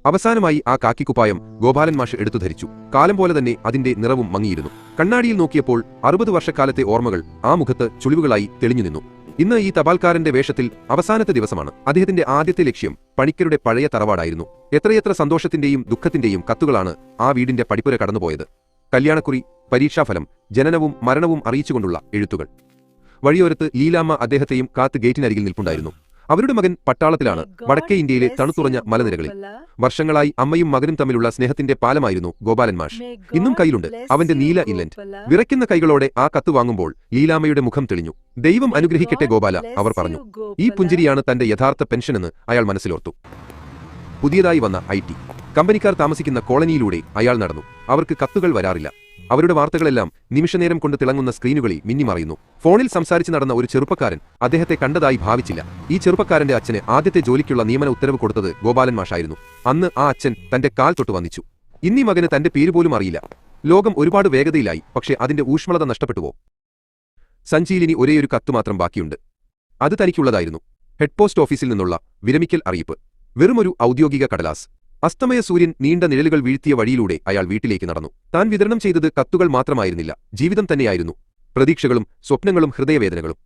അവസാനമായി ആ കാക്കിക്കുപ്പായം ഗോപാലൻ മാഷ് എടുത്തു ധരിച്ചു. കാലം പോലെ തന്നെ അതിന്റെ നിറവും മങ്ങിയിരുന്നു. കണ്ണാടിയിൽ നോക്കിയപ്പോൾ 60 വർഷക്കാലത്തെ ഓർമ്മകൾ ആ മുഖത്ത് ചുളിവുകളായി തെളിഞ്ഞു നിന്നു. ഇന്ന് ഈ തപാൽക്കാരന്റെ വേഷത്തിൽ അവസാനത്തെ ദിവസമാണ്. അദ്ദേഹത്തിന്റെ ആദ്യത്തെ ലക്ഷ്യം പണിക്കരുടെ പഴയ തറവാടായിരുന്നു. എത്രയെത്ര സന്തോഷത്തിന്റെയും ദുഃഖത്തിന്റെയും കത്തുകളാണ് ആ വീടിന്റെ പടിപ്പുര കടന്നുപോയത്. കല്യാണക്കുറി, പരീക്ഷാഫലം, ജനനവും മരണവും അറിയിച്ചുകൊണ്ടുള്ള എഴുത്തുകൾ. വഴിയോരത്ത് ലീലാമ്മ അദ്ദേഹത്തെയും കാത്ത് ഗേറ്റിനരികിൽ നിൽപ്പുണ്ടായിരുന്നു. അവരുടെ മകൻ പട്ടാളത്തിലാണ്, വടക്കേ ഇന്ത്യയിലെ തണുത്തുറഞ്ഞ മലനിരകളിൽ. വർഷങ്ങളായി അമ്മയും മകനും തമ്മിലുള്ള സ്നേഹത്തിന്റെ പാലമായിരുന്നു ഗോപാലൻ മാഷ്. ഇന്നും കയ്യിലുണ്ട് അവന്റെ നീല ഇൻലൻഡ്. വിറയ്ക്കുന്ന കൈകളോടെ ആ കത്ത് വാങ്ങുമ്പോൾ ലീലാമ്മയുടെ മുഖം തെളിഞ്ഞു. ദൈവം അനുഗ്രഹിക്കട്ടെ ഗോപാല, അവർ പറഞ്ഞു. ഈ പുഞ്ചിരിയാണ് തന്റെ യഥാർത്ഥ പെൻഷനെന്ന് അയാൾ മനസ്സിലോർത്തു. പുതിയതായി വന്ന IT കമ്പനിക്കാർ താമസിക്കുന്ന കോളനിയിലൂടെ അയാൾ നടന്നു. അവർക്ക് കത്തുകൾ വരാറില്ല. അവരുടെ വാർത്തകളെല്ലാം നിമിഷനേരം കൊണ്ട് തിളങ്ങുന്ന സ്ക്രീനുകളിൽ മിന്നിമറയുന്നു. ഫോണിൽ സംസാരിച്ച് നടന്ന ഒരു ചെറുപ്പക്കാരൻ അദ്ദേഹത്തെ കണ്ടതായി ഭാവിച്ചില്ല. ഈ ചെറുപ്പക്കാരന്റെ അച്ഛന് ആദ്യത്തെ ജോലിക്കുള്ള നിയമന ഉത്തരവ് കൊടുത്തത് ഗോപാലൻ മാഷായിരുന്നു. അന്ന് ആ അച്ഛൻ തന്റെ കാൽ തൊട്ട് വന്നിച്ചു. ഇന്നീ മകന് തന്റെ പേര് പോലും അറിയില്ല. ലോകം ഒരുപാട് വേഗതയിലായി, പക്ഷേ അതിന്റെ ഊഷ്മളത നഷ്ടപ്പെട്ടുവോ? സഞ്ചിയിലിനി ഒരേയൊരു കത്ത് മാത്രം ബാക്കിയുണ്ട്. അത് തനിക്കുള്ളതായിരുന്നു. ഹെഡ് പോസ്റ്റ് ഓഫീസിൽ നിന്നുള്ള വിരമിക്കൽ അറിയിപ്പ്. വെറുമൊരു ഔദ്യോഗിക കടലാസ്. അസ്തമയ സൂര്യൻ നീണ്ട നിഴലുകൾ വീഴ്ത്തിയ വഴിയിലൂടെ അയാൾ വീട്ടിലേക്ക് നടന്നു. താൻ വിതരണം ചെയ്തത് കത്തുകൾ മാത്രമായിരുന്നില്ല, ജീവിതം തന്നെയായിരുന്നു. പ്രതീക്ഷകളും സ്വപ്നങ്ങളും ഹൃദയവേദനകളും.